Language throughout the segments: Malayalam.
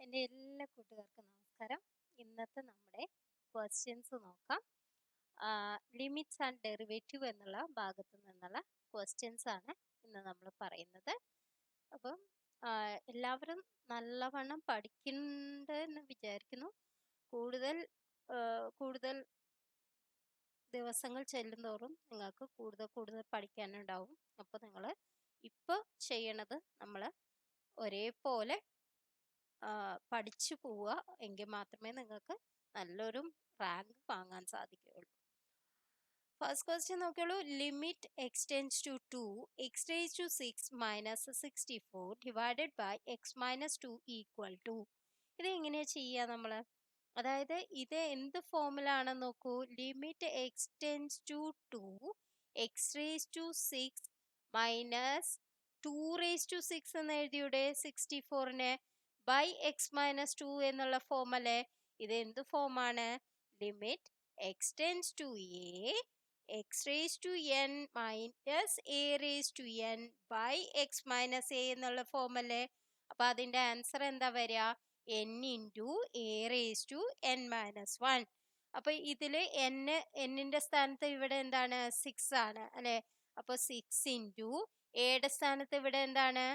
എൻ്റെ എല്ലാ കൂട്ടുകാർക്കും നമസ്കാരം. ഇന്നത്തെ നമ്മുടെ ക്വസ്റ്റ്യൻസ് നോക്കാം. ലിമിറ്റ്സ് ആൻഡ് ഡെറിവേറ്റീവ് എന്നുള്ള ഭാഗത്തു നിന്നുള്ള ക്വസ്റ്റ്യൻസ് ആണ് ഇന്ന് നമ്മൾ പറയുന്നത്. അപ്പം എല്ലാവരും നല്ലവണ്ണം പഠിക്കുന്നുണ്ടെന്ന് വിചാരിക്കുന്നു. കൂടുതൽ കൂടുതൽ ദിവസങ്ങൾ ചെല്ലുന്തോറും നിങ്ങൾക്ക് കൂടുതൽ പഠിക്കാനുണ്ടാവും. അപ്പോൾ നിങ്ങൾ ഇപ്പോൾ ചെയ്യണത് നമ്മൾ ഒരേപോലെ പഠിച്ചു പോവുക, എങ്കിൽ മാത്രമേ നിങ്ങൾക്ക് നല്ലൊരു റാങ്ക് വാങ്ങാൻ സാധിക്കുകയുള്ളൂ. ഫസ്റ്റ് ക്വസ്റ്റ്യൻ നോക്കിയുള്ളൂ. Limit extends to 2 x raised to 6 minus 64 divided by x minus 2 equal to. ഇത് എങ്ങനെയാ ചെയ്യുക നമ്മൾ? അതായത് ഇത് എന്ത് ഫോമിലാണെന്ന് നോക്കൂ. Limit extends to 2 x raised to 6 minus 2 raised to 6 എന്ന് എഴുതിയുടെ 64നെ ബൈ എക്സ് മൈനസ് 2 എന്നുള്ള ഫോം അല്ലേ? ഇത് എന്ത് ഫോമാണ്? Limit extends to A X raise to N minus A raise to N by X minus A എന്നുള്ള ഫോം അല്ലേ? അപ്പൊ അതിന്റെ ആൻസർ എന്താ വരിക? N into A raise to N minus 1. അപ്പൊ ഇതില് എന്നിന്റെ സ്ഥാനത്ത് ഇവിടെ എന്താണ്? 6 ആണ് അല്ലെ? അപ്പൊ 6 ഇൻറ്റു എയുടെ സ്ഥാനത്ത് ഇവിടെ എന്താണ്?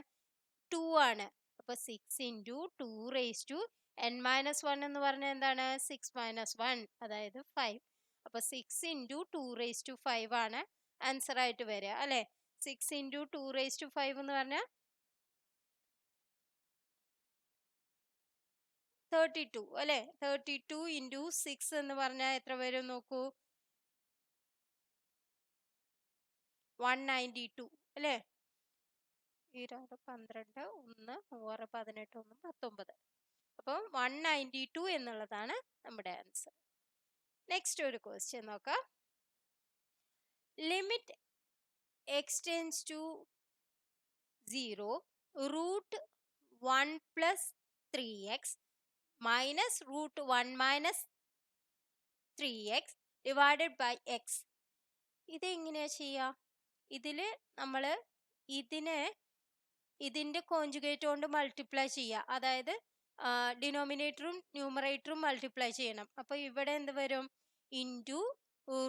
2 ആണ്. അപ്പൊ 6 into 2 raise to N minus 1 എന്ന് പറഞ്ഞാൽ എന്താണ്? 6 മൈനസ് 1, അതായത് 5. അപ്പൊ 6 ഇൻറ്റു 2 റേസ് ടു 5 ആണ് ആൻസർ ആയിട്ട് വരിക അല്ലെ? 6 ഇൻറ്റു 2 റേസ് ടു 5 എന്ന് പറഞ്ഞാൽ 32 അല്ലെ? 32 ഇൻറ്റു 6 എന്ന് പറഞ്ഞാൽ എത്ര വരും നോക്കൂ? 192 അല്ലെ? 12 12 1 6 18 1 19. അപ്പം 192 എന്നുള്ളതാണ് നമ്മുടെ ആൻസർ. നെക്സ്റ്റ് ഒരു ക്വസ്റ്റ്യൻ നോക്കാം. Limit extends to 0 root 1 plus 3x minus root 1 minus 3x divided by X. ഇത് എങ്ങനെയാ ചെയ്യുക? ഇതില് നമ്മൾ ഇതിന്റെ കോൺജുഗേറ്റ് കൊണ്ട് മൾട്ടിപ്ലൈ ചെയ്യുക. അതായത് ഡിനോമിനേറ്ററും ന്യൂമറേറ്ററും മൾട്ടിപ്ലൈ ചെയ്യണം. അപ്പൊ ഇവിടെ എന്ത് വരും? Into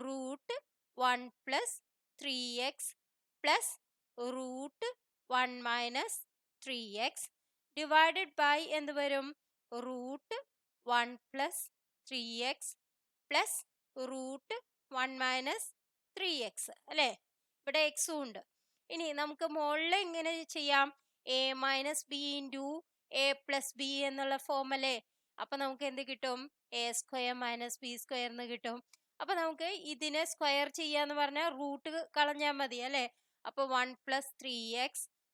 root 1 plus 3x plus root 1 minus 3x divided by എന്ത് വരും? Root 1 plus 3x plus root 1 minus 3x അല്ലെ? ഇവിടെ എക്സും ഉണ്ട്. ഇനി നമുക്ക് മുകളിൽ എങ്ങനെ ചെയ്യാം? A minus B into A plus B എന്നുള്ള ഫോം അല്ലേ? അപ്പൊ നമുക്ക് എന്ത് കിട്ടും? A square minus B square എന്ന് കിട്ടും. അപ്പൊ നമുക്ക് ഇതിനെ സ്ക്വയർ ചെയ്യാന്ന് പറഞ്ഞാൽ റൂട്ട് കളഞ്ഞാൽ മതി അല്ലെ? അപ്പൊ 1 plus 3x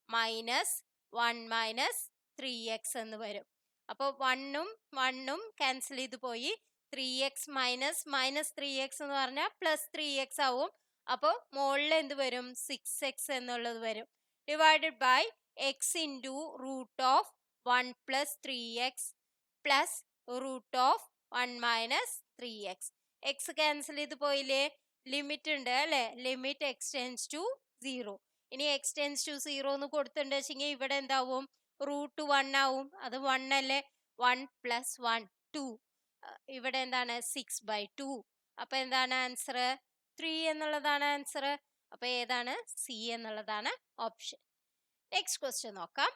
minus 1 minus 3x എന്ന് വരും. അപ്പൊ 1ഉം ക്യാൻസൽ ചെയ്ത് പോയി. 3x മൈനസ് 3x എന്ന് പറഞ്ഞാൽ പ്ലസ് 3x ആവും. അപ്പൊ മുകളിൽ എന്ത് വരും? 6x എന്നുള്ളത് വരും. Divided by x into root of 1 plus 3x plus root of 1 minus 3x. X cancel ചെയ്ത് പോയില്ലേ? ലിമിറ്റ് ഉണ്ട് അല്ലെ? Limit extends to 0. ഇനി എക്സ്റ്റെൻസ് ടു 0 എന്ന് കൊടുത്തിട്ടുണ്ട് വെച്ചെങ്കിൽ ഇവിടെ എന്താവും? റൂട്ട് 1 ആവും. അത് 1 അല്ലേ? 1 പ്ലസ് 1 2. ഇവിടെ എന്താണ്? 6/2. അപ്പൊ എന്താണ് ആൻസർ? 3 എന്നുള്ളതാണ് ആൻസർ. അപ്പൊ ഏതാണ്? സി എന്നുള്ളതാണ് ഓപ്ഷൻ. നെക്സ്റ്റ് ക്വസ്റ്റ്യൻ നോക്കാം.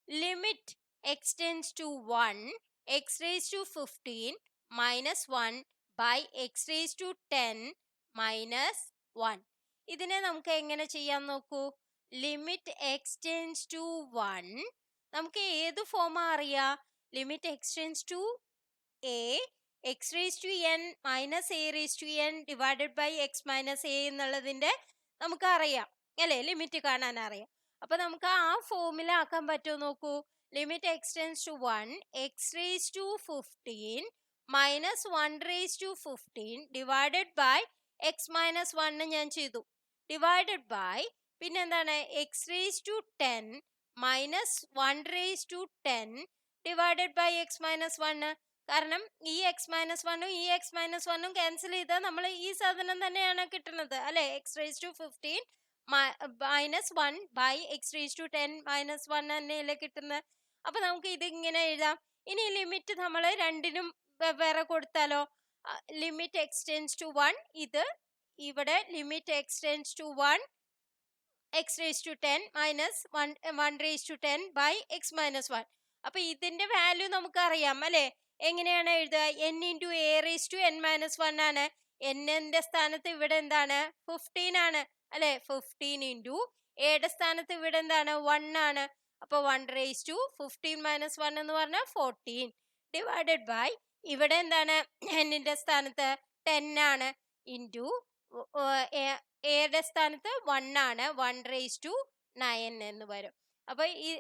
Limit extends to 1 x raised to 15 minus 1 by x raised to 10 minus 1. ഇതിനെ നമുക്ക് എങ്ങനെ ചെയ്യാൻ നോക്കൂ. ലിമിറ്റ് എക്സ്റ്റെൻസ് ടു 1 നമുക്ക് ഏത് ഫോമാ അറിയാ? Limit extends to A X raise to N minus A raise to n divided by X minus a എന്നുള്ളതിന്റെ നമുക്ക് അറിയാം അല്ലെ? ലിമിറ്റ് കാണാൻ അറിയാം. അപ്പൊ നമുക്ക് ആ ഫോമിലാക്കാൻ പറ്റുമോ നോക്കൂ. Limit extends to 1 x raise to 15 minus 1 raise to 15 divided by X minus 1 ഞാൻ ചെയ്തു. ഡിവൈഡഡ് ബൈ പിന്നെന്താണ്? X raise to 10 minus 1 raise to 10 divided by X minus 1. കാരണം ഈ എക്സ് മൈനസ് 1ഉം ഈ എക്സ് മൈനസ് 1ഉം ക്യാൻസൽ ചെയ്താൽ നമ്മൾ ഈ സാധനം തന്നെയാണ് കിട്ടുന്നത് അല്ലെ? എക്സ് റേസ് ടു 15 -1/(x⁻10 -1) തന്നെയല്ലേ കിട്ടുന്നത്. അപ്പൊ നമുക്ക് ഇത് ഇങ്ങനെ എഴുതാം. ഇനി ലിമിറ്റ് നമ്മൾ രണ്ടിനും വെവ്വേറെ കൊടുത്താലോ, ലിമിറ്റ് എക്സ്റ്റെൻസ് ടു 1, ഇത് ഇവിടെ limit x tends to 1 (x⁻10 (1)(x⁻10)(x−1). അപ്പൊ ഇതിന്റെ വാല്യൂ നമുക്ക് അറിയാം അല്ലെ. എങ്ങനെയാണ് എഴുതുക? n(a⁻n−1) ആണ്. n-ന്റെ സ്ഥാനത്ത് ഇവിടെ എന്താണ്? 15 ആണ് അല്ലെ. 15 ഇൻറ്റു എയുടെ സ്ഥാനത്ത് ഇവിടെ എന്താണ്? 1 ആണ്. അപ്പൊ 1(15 - 1) എന്ന് പറഞ്ഞാൽ 14 ഡിവൈഡഡ് ബൈ ഇവിടെ എന്താണ്? n-ന്റെ സ്ഥാനത്ത് 10 ആണ് ഇൻറ്റു എയുടെ സ്ഥാനത്ത് 1 ആണ്. 1(9) എന്ന് വരും. അപ്പൊ ഈ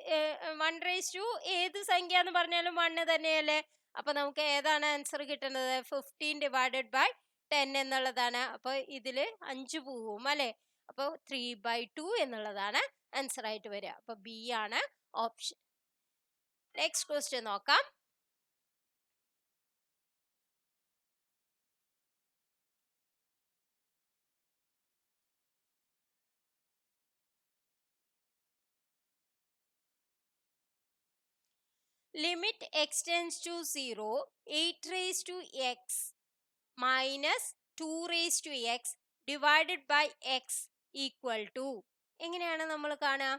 1 ഏത് സംഖ്യ എന്ന് പറഞ്ഞാലും 1 തന്നെയല്ലേ. അപ്പൊ നമുക്ക് ഏതാണ് ആൻസർ കിട്ടുന്നത്? 15 ഡിവൈഡഡ് ബൈ 10 എന്നുള്ളതാണ്. അപ്പൊ ഇതില് 5 പോവും അല്ലെ. അപ്പൊ 3/2 എന്നുള്ളതാണ് ആൻസർ ആയിട്ട് വരിക. അപ്പൊ ബി ആണ് ഓപ്ഷൻ. നെക്സ്റ്റ് ക്വസ്റ്റ്യൻ നോക്കാം. Limit extends to 0 8(x - 2(x) divided by x equal to. എങ്ങനെയാണ് നമ്മൾ കാണുക?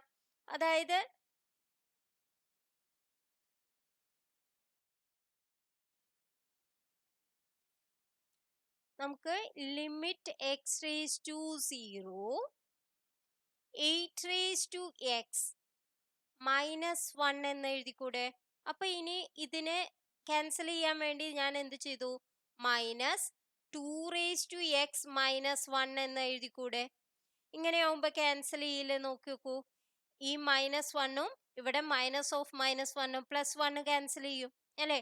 അതായത് നമുക്ക് ലിമിറ്റ് x⁻0 8(x -1) എന്ന് എഴുതിക്കൂടെ? അപ്പൊ ഇനി ഇതിനെ ക്യാൻസൽ ചെയ്യാൻ വേണ്ടി ഞാൻ എന്ത് ചെയ്തു? -2(x -1) എന്ന് എഴുതിക്കൂടെ? ഇങ്ങനെയാവുമ്പോ ക്യാൻസൽ ചെയ്യില്ലേ? നോക്കൂ, ഈ -1ഉം ഇവിടെ -(-1) +1 ക്യാൻസൽ ചെയ്യും അല്ലെ.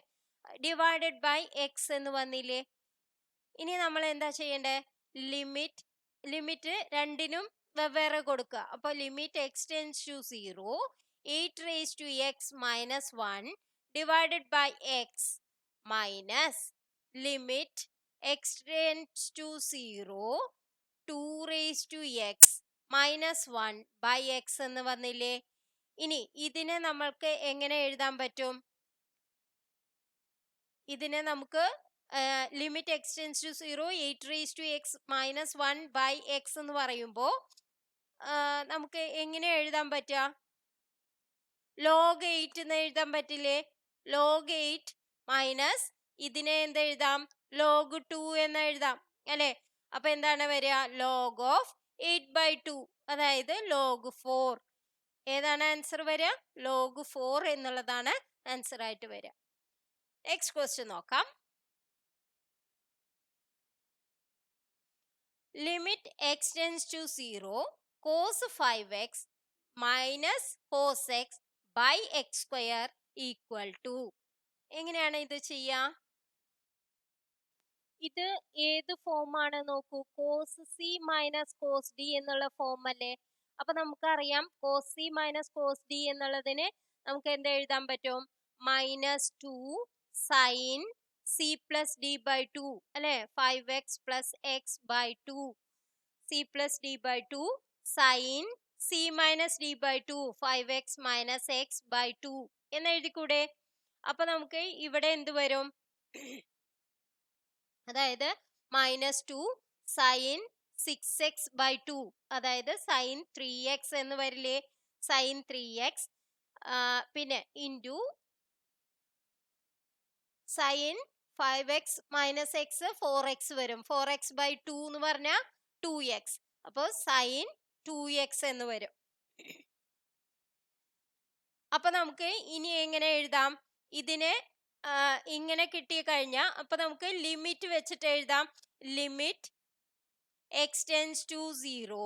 ഡിവൈഡഡ് ബൈ x എന്ന് വന്നില്ലേ. ഇനി നമ്മൾ എന്താ ചെയ്യണ്ടേ? ലിമിറ്റ് രണ്ടിനും വെവ്വേറെ കൊടുക്കുക. അപ്പൊ limit extends to 0 8(x -1) divided by x minus limit extends to 0 2(x -1) by x എന്ന് വന്നില്ലേ. ഇനി ഇതിനെ നമ്മൾക്ക് എങ്ങനെ എഴുതാൻ പറ്റും? ഇതിനെ നമുക്ക് limit extends to 0 8(x -1) by x എന്ന് പറയുമ്പോൾ നമുക്ക് എങ്ങനെ എഴുതാൻ പറ്റുക? log 8 എന്ന് എഴുതാൻ പറ്റില്ലേ? log 8 മൈനസ് ഇതിനെ എന്ത് എഴുതാം? log 2 എന്ന് എഴുതാം അല്ലെ. അപ്പൊ എന്താണ് വരിക? log of 8/2, അതായത് log 4. ഏതാണ് ആൻസർ വരിക? log 4 എന്നുള്ളതാണ് ആൻസർ ആയിട്ട് വരിക. നെക്സ്റ്റ് ക്വസ്റ്റ്യൻ നോക്കാം. Limit extends to 0 cos 5x -cos x by x² equal to. എങ്ങനെയാണ് ഇത് ചെയ്യാ? ഇത് ഏത് ഫോം ആണ് നോക്കൂ. cos c -cos d എന്നുള്ള ഫോം അല്ലേ. അപ്പൊ നമുക്കറിയാം cos c -cos d എന്നുള്ളതിന് നമുക്ക് എന്ത് എഴുതാൻ പറ്റും? -2 sin c + d/2 അല്ലെ. 5x + x/2 c + d/2 sin c - d/2 5x - x/2 എന്ന് എഴുതിക്കൂടെ? അപ്പൊ നമുക്ക് ഇവിടെ എന്ത് വരും? അതായത് -2 sin 6x/2, അതായത് sin 3x എന്ന് വരില്ലേ. sin 3x പിന്നെ into sin 5x - x 4x വരും. 4x/2 എന്ന് പറഞ്ഞാൽ 2x. അപ്പോൾ sin 2x എന്ന് വരും. അപ്പൊ നമുക്ക് ഇനി എങ്ങനെ എഴുതാം? ഇതിനെ ഇങ്ങനെ കിട്ടി കഴിഞ്ഞാൽ അപ്പൊ നമുക്ക് ലിമിറ്റ് വെച്ചിട്ട് എഴുതാം. Limit x tends to 0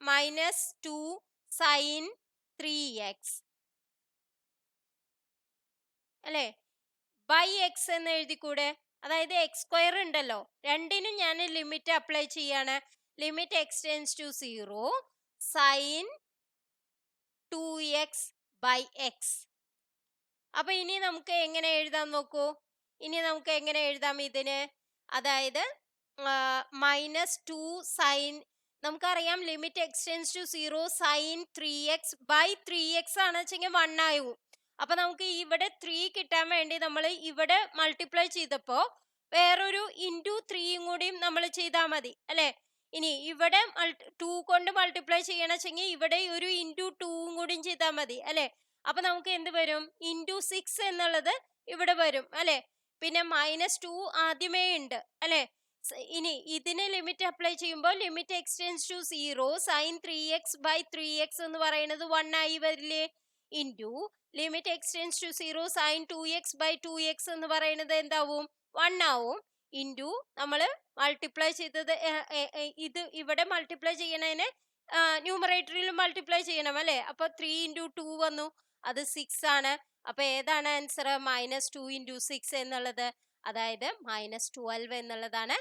-2 sin 3x അല്ലെ ബൈ x എന്ന് എഴുതിക്കൂടെ? അതായത് x² ഉണ്ടല്ലോ, രണ്ടിനും ഞാൻ ലിമിറ്റ് അപ്ലൈ ചെയ്യാണ്. Limit extends to 0 sin 2x by x. അപ്പൊ ഇനി നമുക്ക് എങ്ങനെ എഴുതാൻ നോക്കൂ. ഇനി നമുക്ക് എങ്ങനെ എഴുതാം ഇതിന്? അതായത് -2 sin നമുക്കറിയാം limit extends to 0 sine 3x by 3x ആണ് വെച്ചെങ്കിൽ 1 ആവും. അപ്പൊ നമുക്ക് ഇവിടെ 3 കിട്ടാൻ വേണ്ടി നമ്മൾ ഇവിടെ മൾട്ടിപ്ലൈ ചെയ്തപ്പോ വേറൊരു ഇൻറ്റു 3യും കൂടിയും നമ്മൾ ചെയ്താൽ മതി അല്ലെ. ഇനി ഇവിടെ 2 കൊണ്ട് മൾട്ടിപ്ലൈ ചെയ്യണമെങ്കിൽ ഇവിടെ ഒരു ഇൻറ്റു 2യും കൂടിയും ചെയ്താൽ മതി അല്ലെ. അപ്പൊ നമുക്ക് എന്ത് വരും, ഇൻറ്റു 6 എന്നുള്ളത് ഇവിടെ വരും അല്ലെ. പിന്നെ -2 ആദ്യമേ ഉണ്ട് അല്ലെ. ഇനി ഇതിന് ലിമിറ്റ് അപ്ലൈ ചെയ്യുമ്പോൾ limit extends to 0 sine 3x by 3x എന്ന് പറയുന്നത് 1 ആയി വരില്ലേ. Into limit extends to 0 sine 2x by 2x എന്ന് പറയുന്നത് എന്താവും, 1 ആവും. ഇൻറ്റു നമ്മൾ മൾട്ടിപ്ലൈ ചെയ്തത് ഇത് ഇവിടെ മൾട്ടിപ്ലൈ ചെയ്യണതിന് ന്യൂമറേറ്ററിലും മൾട്ടിപ്ലൈ ചെയ്യണം അല്ലെ. അപ്പൊ 3 ഇൻറ്റു 2 വന്നു, അത് 6 ആണ്. അപ്പൊ ഏതാണ് ആൻസർ, -2 ഇൻറ്റു 6 എന്നുള്ളത്, അതായത് -12 എന്നുള്ളതാണ്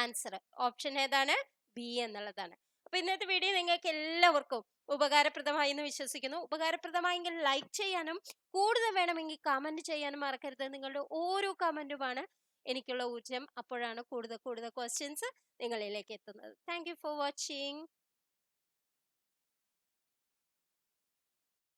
ആൻസർ. ഓപ്ഷൻ ഏതാണ്, ബി എന്നുള്ളതാണ്. അപ്പൊ ഇന്നത്തെ വീഡിയോ നിങ്ങൾക്ക് എല്ലാവർക്കും ഉപകാരപ്രദമായി എന്ന് വിശ്വസിക്കുന്നു. ഉപകാരപ്രദമായെങ്കിൽ ലൈക്ക് ചെയ്യാനും കൂടുതൽ വേണമെങ്കിൽ കമന്റ് ചെയ്യാനും മറക്കരുത്. നിങ്ങളുടെ ഓരോ കമന്റുമാണ് എനിക്കുള്ള ഊർജം. അപ്പോഴാണ് കൂടുതൽ ക്വസ്റ്റ്യൻസ് നിങ്ങളിലേക്ക് എത്തുന്നത്. Thank you for watching.